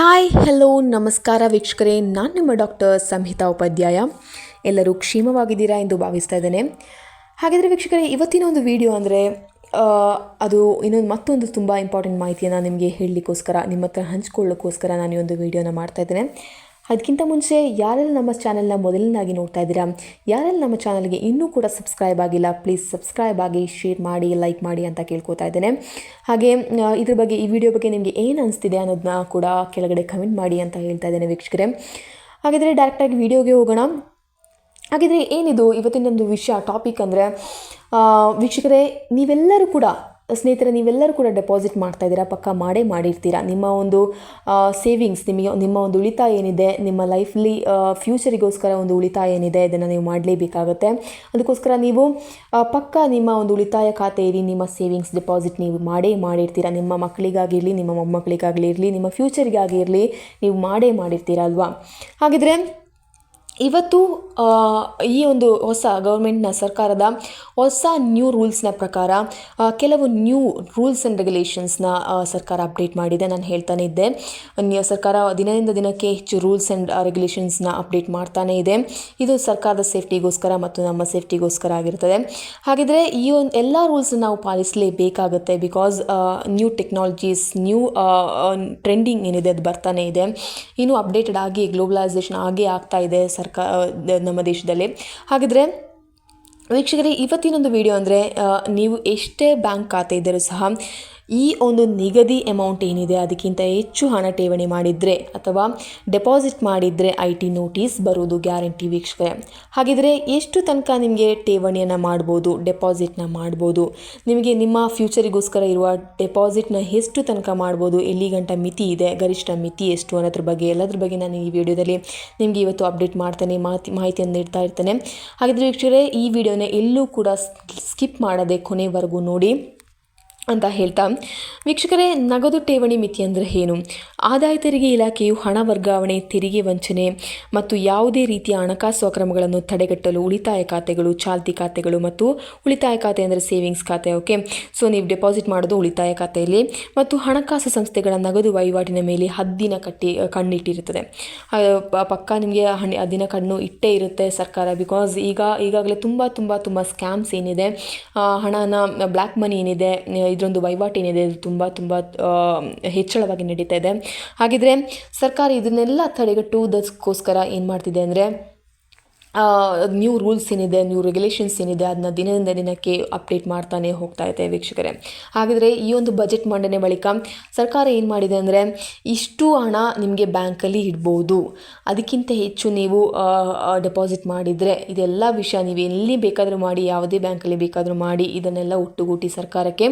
Hi hello ನಮಸ್ಕಾರ ವೀಕ್ಷಕರೇ, ನಾನು ನಿಮ್ಮ ಡಾಕ್ಟರ್ ಸಂಹಿತಾ ಉಪಾಧ್ಯಾಯ. ಎಲ್ಲರೂ ಕ್ಷೇಮವಾಗಿದ್ದೀರಾ ಎಂದು ಭಾವಿಸ್ತಾ ಇದ್ದೇನೆ. ಹಾಗಾದರೆ ವೀಕ್ಷಕರೇ, ಇವತ್ತಿನ ಒಂದು ವಿಡಿಯೋ ಅಂದರೆ ಅದು ಮತ್ತೊಂದು ತುಂಬ ಇಂಪಾರ್ಟೆಂಟ್ ಮಾಹಿತಿಯನ್ನು ನಿಮಗೆ ಹೇಳಲಿಕ್ಕೋಸ್ಕರ, ನಿಮ್ಮ ಹತ್ರ ಹಂಚ್ಕೊಳ್ಳೋಕ್ಕೋಸ್ಕರ ನಾನು ಈ ಒಂದು ವಿಡಿಯೋನ ಮಾಡ್ತಾಯಿದ್ದೇನೆ. ಅದಕ್ಕಿಂತ ಮುಂಚೆ ಯಾರೆಲ್ಲ ನಮ್ಮ ಚಾನಲ್ನ ಮೊದಲನಾಗಿ ನೋಡ್ತಾ ಇದ್ದೀರಾ, ಯಾರೆಲ್ಲ ನಮ್ಮ ಚಾನಲ್ಗೆ ಇನ್ನೂ ಕೂಡ ಸಬ್ಸ್ಕ್ರೈಬ್ ಆಗಿಲ್ಲ, ಪ್ಲೀಸ್ ಸಬ್ಸ್ಕ್ರೈಬ್ ಆಗಿ, ಶೇರ್ ಮಾಡಿ, ಲೈಕ್ ಮಾಡಿ ಅಂತ ಕೇಳ್ಕೊತಾ ಇದ್ದೇನೆ. ಹಾಗೆ ಇದ್ರ ಬಗ್ಗೆ, ಈ ವಿಡಿಯೋ ಬಗ್ಗೆ ನಿಮಗೆ ಏನು ಅನಿಸ್ತಿದೆ ಅನ್ನೋದನ್ನ ಕೂಡ ಕೆಳಗಡೆ ಕಮೆಂಟ್ ಮಾಡಿ ಅಂತ ಹೇಳ್ತಾ ಇದ್ದೇನೆ ವೀಕ್ಷಕರೇ. ಹಾಗಿದ್ರೆ ಡೈರೆಕ್ಟಾಗಿ ವಿಡಿಯೋಗೆ ಹೋಗೋಣ. ಹಾಗಿದ್ರೆ ಏನಿದು ಇವತ್ತಿನೊಂದು ವಿಷಯ ಟಾಪಿಕ್ ಅಂದರೆ, ವೀಕ್ಷಕರೇ ನೀವೆಲ್ಲರೂ ಕೂಡ, ಸ್ನೇಹಿತರೆ ನೀವೆಲ್ಲರೂ ಕೂಡ ಡೆಪಾಸಿಟ್ ಮಾಡ್ತಾ ಇದ್ದೀರಾ, ಪಕ್ಕ ಮಾಡಿರ್ತೀರಾ. ನಿಮ್ಮ ಒಂದು ಸೇವಿಂಗ್ಸ್, ನಿಮ್ಮ ಒಂದು ಉಳಿತಾಯ ಏನಿದೆ, ನಿಮ್ಮ ಲೈಫ್ಲಿ ಫ್ಯೂಚರಿಗೋಸ್ಕರ ಒಂದು ಉಳಿತಾಯ ಏನಿದೆ, ಇದನ್ನು ನೀವು ಮಾಡಲೇಬೇಕಾಗುತ್ತೆ. ಅದಕ್ಕೋಸ್ಕರ ನೀವು ಪಕ್ಕ ನಿಮ್ಮ ಒಂದು ಉಳಿತಾಯ ಖಾತೆಯಲ್ಲಿ ನಿಮ್ಮ ಸೇವಿಂಗ್ಸ್ ಡೆಪಾಸಿಟ್ ನೀವು ಮಾಡಿರ್ತೀರಾ. ನಿಮ್ಮ ಮಕ್ಕಳಿಗಾಗಿರಲಿ, ನಿಮ್ಮ ಮೊಮ್ಮಕ್ಕಳಿಗಾಗಲಿ ಇರಲಿ, ನಿಮ್ಮ ಫ್ಯೂಚರಿಗಾಗಿ ಇರಲಿ, ನೀವು ಮಾಡಿರ್ತೀರಾ ಅಲ್ವಾ. ಹಾಗಿದ್ರೆ ಇವತ್ತು ಈ ಒಂದು ಹೊಸ ಗೌರ್ಮೆಂಟ್ನ ಸರ್ಕಾರದ ಹೊಸ ನ್ಯೂ ರೂಲ್ಸ್ನ ಪ್ರಕಾರ ಕೆಲವು ನ್ಯೂ ರೂಲ್ಸ್ ಆ್ಯಂಡ್ ರೆಗ್ಯುಲೇಷನ್ಸ್ನ ಸರ್ಕಾರ ಅಪ್ಡೇಟ್ ಮಾಡಿದೆ. ನಾನು ಹೇಳ್ತಾನೆ ಇದ್ದೆ, ಸರ್ಕಾರ ದಿನದಿಂದ ದಿನಕ್ಕೆ ಹೆಚ್ಚು ರೂಲ್ಸ್ ಆ್ಯಂಡ್ ರೆಗ್ಯುಲೇಷನ್ಸ್ನ ಅಪ್ಡೇಟ್ ಮಾಡ್ತಾನೇ ಇದೆ. ಇದು ಸರ್ಕಾರದ ಸೇಫ್ಟಿಗೋಸ್ಕರ ಮತ್ತು ನಮ್ಮ ಸೇಫ್ಟಿಗೋಸ್ಕರ ಆಗಿರ್ತದೆ. ಹಾಗಿದ್ರೆ ಈ ಒಂದು ಎಲ್ಲ ರೂಲ್ಸ್ನ ನಾವು ಪಾಲಿಸಲೇಬೇಕಾಗುತ್ತೆ. Because new technologies, new trending ಏನಿದೆ ಅದು ಬರ್ತಾನೆ ಇದೆ. ಇನ್ನೂ ಅಪ್ಡೇಟೆಡ್ ಆಗಿ ಗ್ಲೋಬಲೈಸೇಷನ್ ಆಗೇ ಆಗ್ತಾ ಇದೆ ನಮ್ಮ ದೇಶದಲ್ಲಿ. ಹಾಗಿದ್ರೆ ವೀಕ್ಷಕರೇ, ಇವತ್ತಿನೊಂದು ವಿಡಿಯೋ ಅಂದರೆ, ನೀವು ಎಷ್ಟೇ ಬ್ಯಾಂಕ್ ಖಾತೆ ಇದ್ದರೂ ಸಹ ಈ ಒಂದು ನಿಗದಿ ಅಮೌಂಟ್ ಏನಿದೆ ಅದಕ್ಕಿಂತ ಹೆಚ್ಚು ಹಣ ಠೇವಣಿ ಮಾಡಿದರೆ ಅಥವಾ ಡೆಪಾಸಿಟ್ ಮಾಡಿದರೆ IT ನೋಟಿಸ್ ಬರೋದು ಗ್ಯಾರಂಟಿ ವೀಕ್ಷಕರೇ. ಹಾಗಿದ್ರೆ ಎಷ್ಟು ತನಕ ನಿಮಗೆ ಠೇವಣಿಯನ್ನು ಮಾಡ್ಬೋದು, ಡೆಪಾಸಿಟ್ನ ಮಾಡ್ಬೋದು, ನಿಮಗೆ ನಿಮ್ಮ ಫ್ಯೂಚರಿಗೋಸ್ಕರ ಇರುವ ಡೆಪಾಸಿಟ್ನ ಎಷ್ಟು ತನಕ ಮಾಡ್ಬೋದು, ಎಲ್ಲಿ ಗಂಟ ಮಿತಿ ಇದೆ, ಗರಿಷ್ಠ ಮಿತಿ ಎಷ್ಟು ಅನ್ನೋದ್ರ ಬಗ್ಗೆ, ಎಲ್ಲದ್ರ ಬಗ್ಗೆ ನಾನು ಈ ವಿಡಿಯೋದಲ್ಲಿ ನಿಮಗೆ ಇವತ್ತು ಅಪ್ಡೇಟ್ ಮಾಡ್ತೇನೆ, ಮಾಹಿತಿಯನ್ನು ನೀಡ್ತಾ ಇರ್ತೇನೆ. ಹಾಗಿದ್ರೆ ವೀಕ್ಷಕರೇ, ಈ ವಿಡಿಯೋನ ಎಲ್ಲೂ ಕೂಡ ಸ್ಕಿಪ್ ಮಾಡದೆ ಕೊನೆವರೆಗೂ ನೋಡಿ ಅಂತ ಹೇಳ್ತಾ, ವೀಕ್ಷಕರೇ ನಗದು ಠೇವಣಿ ಮಿತಿ ಅಂದರೆ ಏನು? ಆದಾಯ ತೆರಿಗೆ ಇಲಾಖೆಯು ಹಣ ವರ್ಗಾವಣೆ, ತೆರಿಗೆ ವಂಚನೆ ಮತ್ತು ಯಾವುದೇ ರೀತಿಯ ಹಣಕಾಸು ಅಕ್ರಮಗಳನ್ನು ತಡೆಗಟ್ಟಲು ಉಳಿತಾಯ ಖಾತೆಗಳು, ಚಾಲ್ತಿ ಖಾತೆಗಳು ಮತ್ತು ಉಳಿತಾಯ ಖಾತೆ ಅಂದರೆ ಸೇವಿಂಗ್ಸ್ ಖಾತೆ, ಓಕೆ. ಸೊ ನೀವು ಡೆಪಾಸಿಟ್ ಮಾಡೋದು ಉಳಿತಾಯ ಖಾತೆಯಲ್ಲಿ, ಮತ್ತು ಹಣಕಾಸು ಸಂಸ್ಥೆಗಳ ನಗದು ವಹಿವಾಟಿನ ಮೇಲೆ ಹದ್ದಿನ ಕಣ್ಣಿಟ್ಟಿರುತ್ತದೆ. ಪಕ್ಕ ನಿಮಗೆ ಹದ್ದಿನ ಕಣ್ಣು ಇಟ್ಟೇ ಇರುತ್ತೆ ಸರ್ಕಾರ. ಬಿಕಾಸ್ ಈಗಾಗಲೇ ತುಂಬ ಸ್ಕ್ಯಾಮ್ಸ್ ಏನಿದೆ, ಹಣನ ಬ್ಲ್ಯಾಕ್ ಮನಿ ಏನಿದೆ, ಇದರೊಂದು ವಹಿವಾಟು ಏನಿದೆ ಇದು ತುಂಬ ಹೆಚ್ಚಳವಾಗಿ ನಡೀತಾ ಇದೆ. ಹಾಗಿದ್ರೆ ಸರ್ಕಾರ ಇದನ್ನೆಲ್ಲ ತಡೆಗಟ್ಟುವುದಕ್ಕೋಸ್ಕರ ಏನು ಮಾಡ್ತಿದೆ ಅಂದರೆ, ನ್ಯೂ ರೂಲ್ಸ್ ಏನಿದೆ, ನ್ಯೂ ರೆಗ್ಯುಲೇಷನ್ಸ್ ಏನಿದೆ, ಅದನ್ನ ದಿನದಿಂದ ದಿನಕ್ಕೆ ಅಪ್ಡೇಟ್ ಮಾಡ್ತಾನೆ ಹೋಗ್ತಾ ಇದೆ ವೀಕ್ಷಕರೇ. ಹಾಗಿದ್ರೆ ಈ ಒಂದು ಬಜೆಟ್ ಮಂಡನೆ ಬಳಿಕ ಸರ್ಕಾರ ಏನು ಮಾಡಿದೆ ಅಂದರೆ, ಇಷ್ಟು ಹಣ ನಿಮಗೆ ಬ್ಯಾಂಕಲ್ಲಿ ಇಡ್ಬೋದು, ಅದಕ್ಕಿಂತ ಹೆಚ್ಚು ನೀವು ಡೆಪಾಸಿಟ್ ಮಾಡಿದರೆ, ಇದೆಲ್ಲ ವಿಷಯ ನೀವು ಎಲ್ಲಿ ಬೇಕಾದರೂ ಮಾಡಿ, ಯಾವುದೇ ಬ್ಯಾಂಕಲ್ಲಿ ಬೇಕಾದರೂ ಮಾಡಿ, ಇದನ್ನೆಲ್ಲ ಒಟ್ಟುಗೂಟಿ ಸರ್ಕಾರಕ್ಕೆ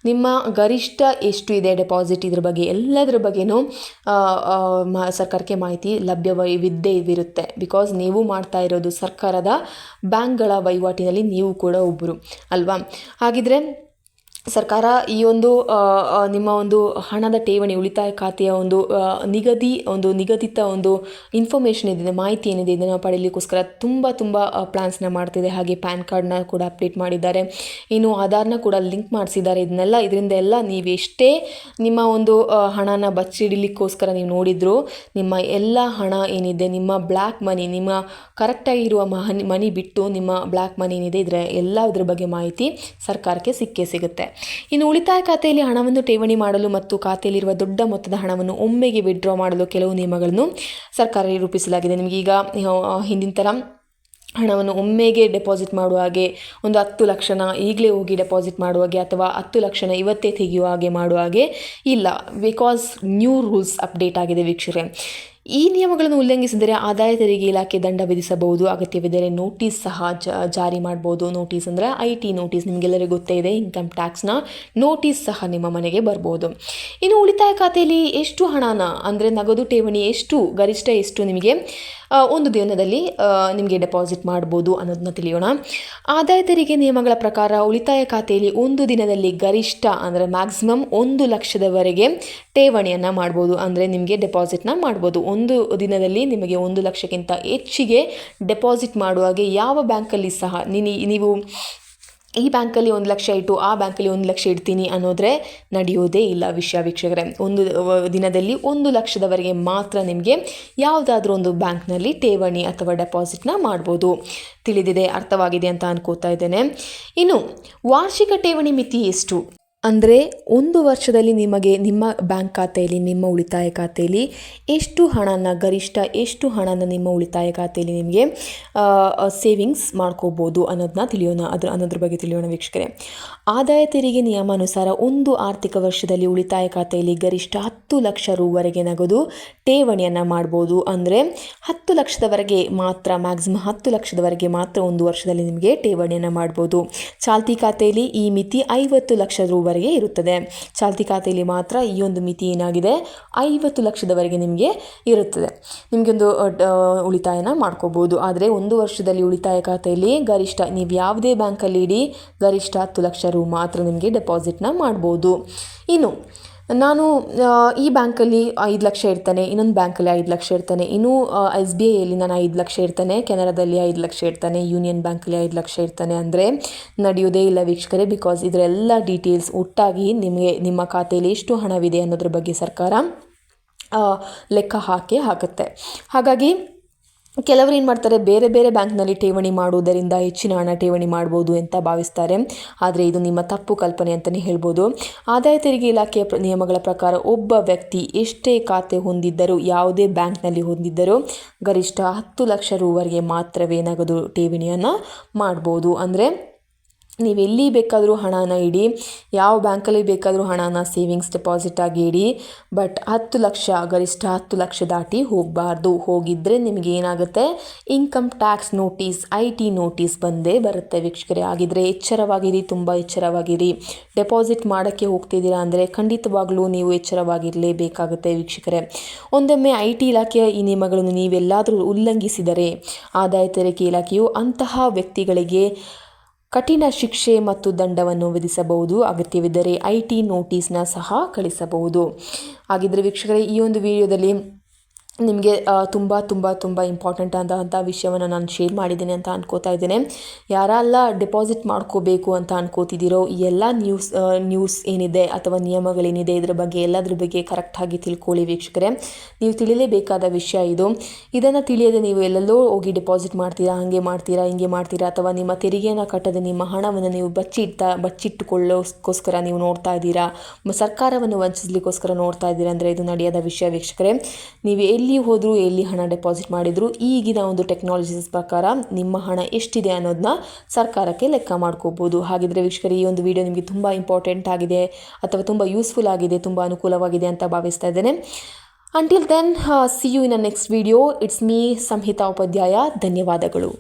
ನಿಮ್ಮ ಗರಿಷ್ಠ ಎಷ್ಟು ಇದೆ ಡೆಪಾಸಿಟ್, ಇದ್ರ ಬಗ್ಗೆ ಎಲ್ಲದರ ಬಗ್ಗೆನೂ ಸರ್ಕಾರಕ್ಕೆ ಮಾಹಿತಿ ಲಭ್ಯವಿದ್ದೇ ಇರುತ್ತೆ. ಬಿಕಾಸ್ ನೀವು ಮಾಡ್ತಾ ಇರೋದು ಸರ್ಕಾರದ ಬ್ಯಾಂಕ್ಗಳ ವಹಿವಾಟಿನಲ್ಲಿ ನೀವು ಕೂಡ ಒಬ್ಬರು ಅಲ್ವಾ. ಹಾಗಿದ್ರೆ ಸರ್ಕಾರ ಈ ಒಂದು ನಿಮ್ಮ ಒಂದು ಹಣದ ಠೇವಣಿ, ಉಳಿತಾಯ ಖಾತೆಯ ಒಂದು ನಿಗದಿತ ಒಂದು ಇನ್ಫಾರ್ಮೇಷನ್ ಏನಿದೆ, ಮಾಹಿತಿ ಏನಿದೆ, ಇದನ್ನು ಪಡೆಯಲಿಕ್ಕೋಸ್ಕರ ತುಂಬ ಪ್ಲ್ಯಾನ್ಸ್ನ ಮಾಡ್ತಿದೆ. ಹಾಗೆ ಪ್ಯಾನ್ ಕಾರ್ಡ್ನ ಕೂಡ ಅಪ್ಡೇಟ್ ಮಾಡಿದ್ದಾರೆ, ಇನ್ನು ಆಧಾರ್ನ ಕೂಡ ಲಿಂಕ್ ಮಾಡಿಸಿದ್ದಾರೆ. ಇದರಿಂದ ಎಲ್ಲ ನೀವು ಎಷ್ಟೇ ನಿಮ್ಮ ಒಂದು ಹಣನ ಬಚ್ಚಿಡಲಿಕ್ಕೋಸ್ಕರ ನೀವು ನೋಡಿದ್ರು, ನಿಮ್ಮ ಎಲ್ಲ ಹಣ ಏನಿದೆ, ನಿಮ್ಮ ಬ್ಲ್ಯಾಕ್ ಮನಿ, ನಿಮ್ಮ ಕರೆಕ್ಟಾಗಿರುವ ಮನಿ ಬಿಟ್ಟು ನಿಮ್ಮ ಬ್ಲ್ಯಾಕ್ ಮನಿ ಏನಿದೆ, ಇದ್ರ ಬಗ್ಗೆ ಮಾಹಿತಿ ಸರ್ಕಾರಕ್ಕೆ ಸಿಗುತ್ತೆ. ಇನ್ನು ಉಳಿತಾಯ ಖಾತೆಯಲ್ಲಿ ಹಣವನ್ನು ಠೇವಣಿ ಮಾಡಲು ಮತ್ತು ಖಾತೆಯಲ್ಲಿರುವ ದೊಡ್ಡ ಮೊತ್ತದ ಹಣವನ್ನು ಒಮ್ಮೆಗೆ ವಿಡ್ರಾ ಮಾಡಲು ಕೆಲವು ನಿಯಮಗಳನ್ನು ಸರ್ಕಾರ ರೂಪಿಸಲಾಗಿದೆ. ನಿಮಗೆ ಈಗ ಹಿಂದಿನ ಥರ ಹಣವನ್ನು ಒಮ್ಮೆಗೆ ಡೆಪಾಸಿಟ್ ಮಾಡುವ ಹಾಗೆ, ಒಂದು 10 ಲಕ್ಷನ ಈಗಲೇ ಹೋಗಿ ಡೆಪಾಸಿಟ್ ಮಾಡುವ ಹಾಗೆ, ಅಥವಾ 10 ಲಕ್ಷನ ಇವತ್ತೇ ತೆಗೆಯುವ ಹಾಗೆ ಮಾಡುವ ಹಾಗೆ ಇಲ್ಲ. ಬಿಕಾಸ್ ನ್ಯೂ ರೂಲ್ಸ್ ಅಪ್ಡೇಟ್ ಆಗಿದೆ ವೀಕ್ಷಕರೇ. ಈ ನಿಯಮಗಳನ್ನು ಉಲ್ಲಂಘಿಸಿದರೆ ಆದಾಯ ತೆರಿಗೆ ಇಲಾಖೆ ದಂಡ ವಿಧಿಸಬಹುದು, ಅಗತ್ಯವಿದ್ದರೆ ನೋಟಿಸ್ ಸಹ ಜಾರಿ ಮಾಡಬಹುದು. ನೋಟಿಸ್ ಅಂದರೆ IT ನೋಟಿಸ್, ನಿಮಗೆಲ್ಲರಿಗೂ ಗೊತ್ತೇ ಇದೆ, ಇನ್ಕಮ್ ಟ್ಯಾಕ್ಸ್ನ ನೋಟಿಸ್ ಸಹ ನಿಮ್ಮ ಮನೆಗೆ ಬರ್ಬೋದು. ಇನ್ನು ಉಳಿತಾಯ ಖಾತೆಯಲ್ಲಿ ಎಷ್ಟು ಹಣನ ಅಂದರೆ ನಗದು ಠೇವಣಿ ಎಷ್ಟು, ಗರಿಷ್ಠ ಎಷ್ಟು ನಿಮಗೆ ಒಂದು ದಿನದಲ್ಲಿ ನಿಮಗೆ ಡೆಪಾಸಿಟ್ ಮಾಡ್ಬೋದು ಅನ್ನೋದನ್ನ ತಿಳಿಯೋಣ. ಆದಾಯ ತೆರಿಗೆ ನಿಯಮಗಳ ಪ್ರಕಾರ ಉಳಿತಾಯ ಖಾತೆಯಲ್ಲಿ ಒಂದು ದಿನದಲ್ಲಿ ಗರಿಷ್ಠ ಅಂದರೆ ಮ್ಯಾಕ್ಸಿಮಮ್ 1 ಲಕ್ಷದವರೆಗೆ ಠೇವಣಿಯನ್ನು ಮಾಡ್ಬೋದು, ಅಂದರೆ ನಿಮಗೆ ಡೆಪಾಸಿಟ್ನ ಮಾಡ್ಬೋದು. ಒಂದು ದಿನದಲ್ಲಿ ನಿಮಗೆ 1 ಲಕ್ಷಕ್ಕಿಂತ ಹೆಚ್ಚಿಗೆ ಡೆಪಾಸಿಟ್ ಮಾಡುವಾಗೆ ಯಾವ ಬ್ಯಾಂಕಲ್ಲಿ ಸಹ ನೀವು ಈ ಬ್ಯಾಂಕಲ್ಲಿ 1 ಲಕ್ಷ ಇಟ್ಟು ಆ ಬ್ಯಾಂಕಲ್ಲಿ 1 ಲಕ್ಷ ಇಡ್ತೀನಿ ಅನ್ನೋದ್ರೆ ನಡೆಯೋದೇ ಇಲ್ಲ ವೀಕ್ಷಕರೇ. ಒಂದು ದಿನದಲ್ಲಿ 1 ಲಕ್ಷದವರೆಗೆ ಮಾತ್ರ ನಿಮಗೆ ಯಾವುದಾದ್ರೂ ಒಂದು ಬ್ಯಾಂಕ್ನಲ್ಲಿ ಠೇವಣಿ ಅಥವಾ ಡೆಪಾಸಿಟ್ನ ಮಾಡ್ಬೋದು. ತಿಳಿದಿದೆ, ಅರ್ಥವಾಗಿದೆ ಅಂತ ಅನ್ಕೋತಾ ಇದ್ದೇನೆ. ಇನ್ನು ವಾರ್ಷಿಕ ಠೇವಣಿ ಮಿತಿ ಎಷ್ಟು ಅಂದರೆ 1 ವರ್ಷದಲ್ಲಿ ನಿಮಗೆ ನಿಮ್ಮ ಬ್ಯಾಂಕ್ ಖಾತೆಯಲ್ಲಿ, ನಿಮ್ಮ ಉಳಿತಾಯ ಖಾತೆಯಲ್ಲಿ ಎಷ್ಟು ಹಣನ, ಗರಿಷ್ಠ ಎಷ್ಟು ಹಣನ ನಿಮ್ಮ ಉಳಿತಾಯ ಖಾತೆಯಲ್ಲಿ ನಿಮಗೆ ಸೇವಿಂಗ್ಸ್ ಮಾಡ್ಕೋಬೋದು ಅನ್ನೋದನ್ನ ಅನ್ನೋದ್ರ ಬಗ್ಗೆ ತಿಳಿಯೋಣ ವೀಕ್ಷಕರೇ. ಆದಾಯ ತೆರಿಗೆ ನಿಯಮಾನುಸಾರ 1 ಆರ್ಥಿಕ ವರ್ಷದಲ್ಲಿ ಉಳಿತಾಯ ಖಾತೆಯಲ್ಲಿ ಗರಿಷ್ಠ 10 ಲಕ್ಷ ರೂವರೆಗೆ ನಗದು ಠೇವಣಿಯನ್ನು ಮಾಡ್ಬೋದು. ಅಂದರೆ 10 ಲಕ್ಷದವರೆಗೆ ಮಾತ್ರ, ಮ್ಯಾಕ್ಸಿಮಮ್ 10 ಲಕ್ಷದವರೆಗೆ ಮಾತ್ರ 1 ವರ್ಷದಲ್ಲಿ ನಿಮಗೆ ಠೇವಣಿಯನ್ನು ಮಾಡ್ಬೋದು. ಚಾಲ್ತಿ ಖಾತೆಯಲ್ಲಿ ಈ ಮಿತಿ 50 ಲಕ್ಷ ರೂವರೆಗೆ ಇರುತ್ತದೆ. ಚಾಲ್ತಿ ಖಾತೆಯಲ್ಲಿ ಮಾತ್ರ ಈ ಒಂದು ಮಿತಿ ಏನಾಗಿದೆ, 50 ಲಕ್ಷದವರೆಗೆ ನಿಮಗೆ ಇರುತ್ತದೆ. ನಿಮಗೊಂದು ಉಳಿತಾಯನ ಮಾಡ್ಕೋಬೋದು. ಆದರೆ 1 ವರ್ಷದಲ್ಲಿ ಉಳಿತಾಯ ಖಾತೆಯಲ್ಲಿ ಗರಿಷ್ಠ, ನೀವು ಯಾವುದೇ ಬ್ಯಾಂಕಲ್ಲಿ ಇಡಿ, ಗರಿಷ್ಠ 10 ಲಕ್ಷ ರೂ ಮಾತ್ರ ನಿಮಗೆ ಡೆಪಾಸಿಟ್ನ ಮಾಡ್ಬೋದು. ಇನ್ನು ನಾನು ಈ ಬ್ಯಾಂಕಲ್ಲಿ 5 ಲಕ್ಷ ಇರ್ತಾನೆ, ಇನ್ನೊಂದು ಬ್ಯಾಂಕಲ್ಲಿ 5 ಲಕ್ಷ ಇರ್ತಾನೆ, ಇನ್ನು SBIಯಲ್ಲಿ ನಾನು 5 ಲಕ್ಷ ಇರ್ತಾನೆ, ಕೆನರಾದಲ್ಲಿ 5 ಲಕ್ಷ ಇರ್ತಾನೆ, ಯೂನಿಯನ್ ಬ್ಯಾಂಕಲ್ಲಿ 5 ಲಕ್ಷ ಇರ್ತಾನೆ ಅಂದರೆ ನಡೆಯೋದೇ ಇಲ್ಲ ವೀಕ್ಷಕರೇ. ಬಿಕಾಸ್ ಇದರೆಲ್ಲ ಡೀಟೇಲ್ಸ್ ಒಟ್ಟಾಗಿ ನಿಮ್ಮ ಖಾತೆಯಲ್ಲಿ ಎಷ್ಟು ಹಣವಿದೆ ಅನ್ನೋದ್ರ ಬಗ್ಗೆ ಸರ್ಕಾರ ಲೆಕ್ಕ ಹಾಕುತ್ತೆ. ಹಾಗಾಗಿ ಕೆಲವರು ಏನು ಮಾಡ್ತಾರೆ, ಬೇರೆ ಬೇರೆ ಬ್ಯಾಂಕ್ನಲ್ಲಿ ಠೇವಣಿ ಮಾಡುವುದರಿಂದ ಹೆಚ್ಚಿನ ಹಣ ಠೇವಣಿ ಮಾಡ್ಬೋದು ಅಂತ ಭಾವಿಸ್ತಾರೆ. ಆದರೆ ಇದು ನಿಮ್ಮ ತಪ್ಪು ಕಲ್ಪನೆ ಅಂತಲೇ ಹೇಳ್ಬೋದು. ಆದಾಯ ತೆರಿಗೆ ಇಲಾಖೆಯ ನಿಯಮಗಳ ಪ್ರಕಾರ ಒಬ್ಬ ವ್ಯಕ್ತಿ ಎಷ್ಟೇ ಖಾತೆ ಹೊಂದಿದ್ದರೂ, ಯಾವುದೇ ಬ್ಯಾಂಕ್ನಲ್ಲಿ ಹೊಂದಿದ್ದರೂ ಗರಿಷ್ಠ 10 ಲಕ್ಷ ರೂವರೆಗೆ ಮಾತ್ರವೇ ನಗದು ಠೇವಣಿಯನ್ನು ಮಾಡ್ಬೋದು. ಅಂದರೆ ನೀವು ಎಲ್ಲಿ ಬೇಕಾದರೂ ಹಣನ ಇಡಿ, ಯಾವ ಬ್ಯಾಂಕಲ್ಲಿ ಬೇಕಾದರೂ ಹಣನ ಸೇವಿಂಗ್ಸ್ ಡೆಪಾಸಿಟ್ ಆಗಿ ಇಡಿ, ಬಟ್ 10 ಲಕ್ಷ, ಗರಿಷ್ಠ 10 ಲಕ್ಷ ದಾಟಿ ಹೋಗಬಾರ್ದು. ಹೋಗಿದ್ದರೆ ನಿಮಗೆ ಏನಾಗುತ್ತೆ, income tax notice, IT notice ಬಂದೇ ಬರುತ್ತೆ ವೀಕ್ಷಕರೇ. ಆಗಿದ್ದರೆ ಎಚ್ಚರವಾಗಿರಿ, ತುಂಬ ಎಚ್ಚರವಾಗಿರಿ. ಡೆಪಾಸಿಟ್ ಮಾಡೋಕ್ಕೆ ಹೋಗ್ತಿದ್ದೀರಾ ಅಂದರೆ ಖಂಡಿತವಾಗ್ಲೂ ನೀವು ಎಚ್ಚರವಾಗಿರಲೇಬೇಕಾಗುತ್ತೆ ವೀಕ್ಷಕರೇ. ಒಂದೊಮ್ಮೆ IT ಇಲಾಖೆಯ ಈ ನಿಯಮಗಳನ್ನು ನೀವೆಲ್ಲಾದರೂ ಉಲ್ಲಂಘಿಸಿದರೆ ಆದಾಯ ತೆರಿಗೆ ಇಲಾಖೆಯು ಅಂತಹ ವ್ಯಕ್ತಿಗಳಿಗೆ ಕಠಿಣ ಶಿಕ್ಷೆ ಮತ್ತು ದಂಡವನ್ನು ವಿಧಿಸಬಹುದು. ಅಗತ್ಯವಿದ್ದರೆ IT ನೋಟಿಸ್ನ ಸಹ ಕಳಿಸಬಹುದು. ಹಾಗಿದ್ರೆ ವೀಕ್ಷಕರೇ, ಈ ಒಂದು ವಿಡಿಯೋದಲ್ಲಿ ನಿಮಗೆ ತುಂಬ ತುಂಬ ತುಂಬ ಇಂಪಾರ್ಟೆಂಟ್ ಆದಂಥ ವಿಷಯವನ್ನು ನಾನು ಶೇರ್ ಮಾಡಿದ್ದೇನೆ ಅಂತ ಅನ್ಕೋತಾ ಇದ್ದೇನೆ. ಯಾರೆಲ್ಲ ಡೆಪಾಸಿಟ್ ಮಾಡ್ಕೋಬೇಕು ಅಂತ ಅನ್ಕೋತಿದ್ದೀರೋ, ಈ ಎಲ್ಲ ನ್ಯೂಸ್ ಏನಿದೆ ಅಥವಾ ನಿಯಮಗಳೇನಿದೆ ಇದರ ಬಗ್ಗೆ ಎಲ್ಲದ್ರ ಬಗ್ಗೆ ಕರೆಕ್ಟಾಗಿ ತಿಳ್ಕೊಳ್ಳಿ ವೀಕ್ಷಕರೇ. ನೀವು ತಿಳಿಯಲೇಬೇಕಾದ ವಿಷಯ ಇದು. ಇದನ್ನು ತಿಳಿಯದೆ ನೀವು ಎಲ್ಲೆಲ್ಲೋ ಹೋಗಿ ಡೆಪಾಸಿಟ್ ಮಾಡ್ತೀರಾ, ಹಾಗೆ ಮಾಡ್ತೀರಾ, ಹಿಂಗೆ ಮಾಡ್ತೀರಾ, ಅಥವಾ ನಿಮ್ಮ ತೆರಿಗೆಯನ್ನು ಕಟ್ಟದೆ ನಿಮ್ಮ ಹಣವನ್ನು ನೀವು ಬಚ್ಚಿಟ್ಟುಕೊಳ್ಳೋಸ್ಕೋಸ್ಕರ ನೀವು ನೋಡ್ತಾ ಇದ್ದೀರಾ, ಸರ್ಕಾರವನ್ನು ವಂಚಿಸಲಿಕ್ಕೋಸ್ಕರ ನೋಡ್ತಾ ಇದ್ದೀರಾ ಅಂದರೆ ಇದು ನಡೆಯದ ವಿಷಯ ವೀಕ್ಷಕರೇ. ನೀವು ಎಲ್ಲಿ ಹೋದರೂ, ಎಲ್ಲಿ ಹಣ ಡೆಪಾಸಿಟ್ ಮಾಡಿದ್ರು, ಈಗಿನ ಒಂದು ಟೆಕ್ನಾಲಜೀಸ್ ಪ್ರಕಾರ ನಿಮ್ಮ ಹಣ ಎಷ್ಟಿದೆ ಅನ್ನೋದನ್ನ ಸರ್ಕಾರಕ್ಕೆ ಲೆಕ್ಕ ಮಾಡ್ಕೋಬೋದು. ಹಾಗಿದ್ರೆ ವೀಕ್ಷಕರೇ, ಈ ಒಂದು ವಿಡಿಯೋ ನಿಮಗೆ ತುಂಬ ಇಂಪಾರ್ಟೆಂಟ್ ಆಗಿದೆ ಅಥವಾ ತುಂಬ ಯೂಸ್ಫುಲ್ ಆಗಿದೆ, ತುಂಬ ಅನುಕೂಲವಾಗಿದೆ ಅಂತ ಭಾವಿಸ್ತಾ ಇದ್ದೇನೆ. Until then, see you in a next video. It's me Samhita Upadhyaya. ಧನ್ಯವಾದಗಳು.